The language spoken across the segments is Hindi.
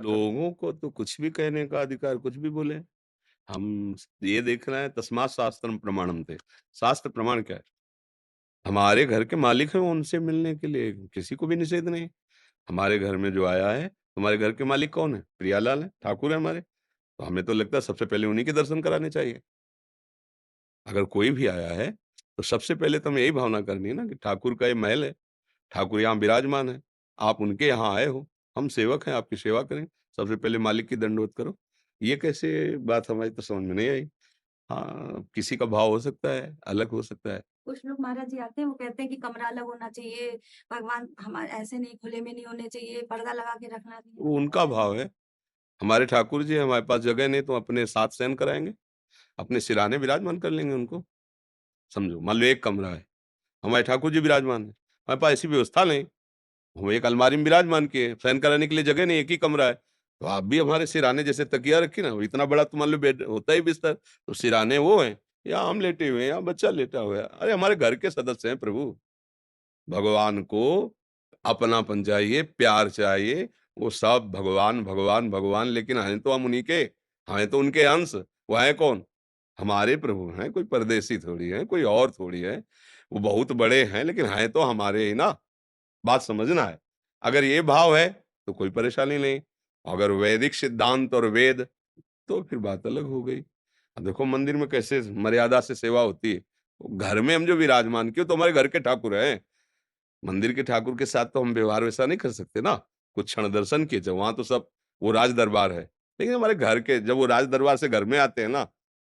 लोगों को तो कुछ भी कहने का अधिकार, कुछ भी बोले। हम ये देख रहे हैं तस्मात् शास्त्रम प्रमाणम थे। शास्त्र प्रमाण क्या है? हमारे घर के मालिक हैं, उनसे मिलने के लिए किसी को भी निषेध नहीं। हमारे घर में जो आया है, हमारे घर के मालिक कौन है? प्रियालाल हैं, ठाकुर हैं हमारे। तो हमें तो लगता है सबसे पहले उन्हीं के दर्शन कराने चाहिए। अगर कोई भी आया है, तो सबसे पहले तो हमें यही भावना करनी है ना कि ठाकुर का ये महल है, ठाकुर यहाँ विराजमान है, आप उनके यहाँ आए हो, हम सेवक हैं, आपकी सेवा करें, सबसे पहले मालिक की दंडवत करो। ये कैसे बात हमारी तो समझ में नहीं आई। हाँ, किसी का भाव हो सकता है, अलग हो सकता है। कुछ लोग महाराज जी आते हैं, वो कहते हैं कि कमरा अलग होना चाहिए, भगवान हमारे ऐसे नहीं खुले में नहीं होने चाहिए, पर्दा लगा के रखना चाहिए, वो ऐसा उनका है नहीं। भाव है। हमारे ठाकुर जी हैं, हमारे पास जगह नहीं तो अपने साथ शयन कराएँगे, अपने सिरहाने विराजमान कर लेंगे उनको। समझो, मान लो एक कमरा है, हमारे ठाकुर जी विराजमान हैं, हमारे पास ऐसी व्यवस्था नहीं, हम एक अलमारी में विराजमान किए, शयन कराने के लिए जगह नहीं, एक ही कमरा है। तो आप भी हमारे सिरहाने जैसे तकिया रखी ना, इतना बड़ा तो मान लो बेड होता ही बिस्तर, तो सिरहाने वो हैं, या हम लेटे हुए हैं, या बच्चा लेटा हुआ है। अरे हमारे घर के सदस्य हैं प्रभु। भगवान को अपनापन चाहिए, प्यार चाहिए, वो सब भगवान, भगवान, भगवान लेकिन हैं तो हम उन्हीं के, हैं तो उनके अंश। वो हैं कौन? हमारे प्रभु हैं, कोई परदेसी थोड़ी हैं, कोई और थोड़ी है। वो बहुत बड़े हैं लेकिन हैं तो हमारे ही ना, बात समझना है। अगर ये भाव है, तो कोई परेशानी नहीं। अगर वैदिक सिद्धांत और वेद, तो फिर बात अलग हो गई। अब देखो मंदिर में कैसे मर्यादा से सेवा होती है। घर में हम जो विराजमान किए, तो हमारे घर के ठाकुर हैं। मंदिर के ठाकुर के साथ तो हम व्यवहार वैसा नहीं कर सकते ना। कुछ क्षण दर्शन किए थे, वहाँ तो सब वो राज दरबार है। लेकिन हमारे घर के जब वो राज दरबार से घर में आते हैं ना,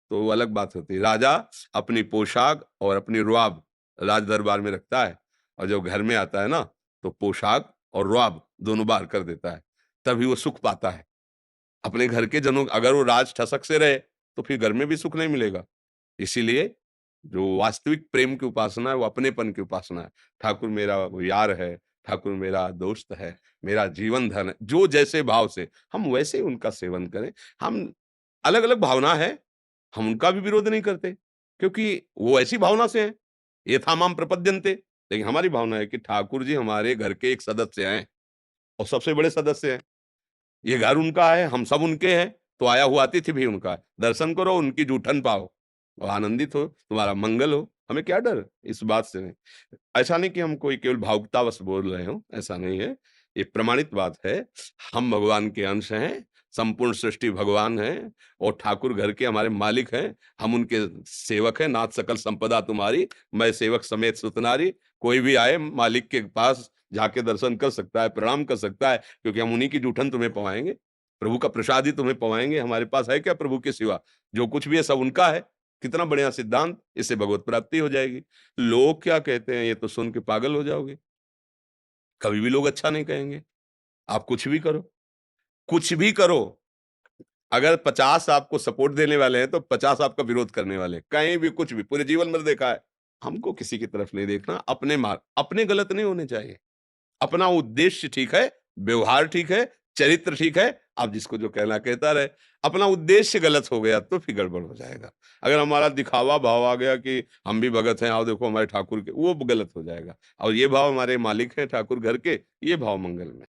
तो वो अलग बात होती है। राजा अपनी पोशाक और अपनी रुआब राज दरबार में रखता है, और जब घर में आता है ना, तो पोशाक और रुआब दोनों बाहर कर देता है। तभी वो सुख पाता है। अपने घर के जनों, अगर वो राज ठसक से रहे, तो फिर घर में भी सुख नहीं मिलेगा। इसीलिए जो वास्तविक प्रेम की उपासना है, वो अपनेपन की उपासना है। ठाकुर मेरा वो यार है, ठाकुर मेरा दोस्त है, मेरा जीवन धन है। जो जैसे भाव से, हम वैसे ही उनका सेवन करें। हम अलग-अलग भावना है, हम उनका भी विरोध नहीं करते, क्योंकि वो ऐसी भावना से हैं। यथामाम प्रपद्यन्ते। लेकिन हमारी भावना है कि ठाकुर जी हमारे घर के एक सदस्य हैं, और सबसे बड़े सदस्य हैं। ये घर उनका है, हम सब उनके हैं, तो आया हुआ अतिथि भी उनका है। दर्शन करो, उनकी जूठन पाओ और आनंदित हो, तुम्हारा मंगल हो। हमें क्या डर इस बात से नहीं। ऐसा नहीं कि हम कोई केवल भावुकतावश बोल रहे हों, ऐसा नहीं है। ये प्रमाणित बात है। हम भगवान के अंश हैं, संपूर्ण सृष्टि भगवान है, और ठाकुर घर के हमारे मालिक हैं। हम उनके सेवक हैं। नाथ सकल संपदा तुम्हारी, मैं सेवक समेत सुतनारी। कोई भी आए मालिक के पास जाके दर्शन कर सकता है, प्रणाम कर सकता है, क्योंकि हम उन्हीं की जूठन तुम्हें पवाएँगे। प्रभु का प्रसाद ही तुम्हें पवाएँगे। हमारे पास है क्या प्रभु के सिवा? जो कुछ भी है सब उनका है। कितना बढ़िया सिद्धांत, इससे भगवत प्राप्ति हो जाएगी। लोग क्या कहते हैं, ये तो सुन के पागल हो जाओगे। कभी भी लोग अच्छा नहीं कहेंगे। आप कुछ भी करो, अगर 50 आपको सपोर्ट देने वाले हैं, तो 50 आपका विरोध करने वाले हैं। कहीं भी कुछ भी, पूरे जीवन भर देखा है। हमको किसी की तरफ नहीं देखना, अपने मार्ग अपने गलत नहीं होने चाहिए। अपना उद्देश्य ठीक है, व्यवहार ठीक है, चरित्र ठीक है, आप जिसको जो कहना कहता रहे। अपना उद्देश्य गलत हो गया तो फिर गड़बड़ हो जाएगा। अगर हमारा दिखावा भाव आ गया कि हम भी भगत हैं, आओ देखो हमारे ठाकुर के, वो गलत हो जाएगा। और ये भाव हमारे मालिक हैं ठाकुर घर के, ये भाव मंगल में।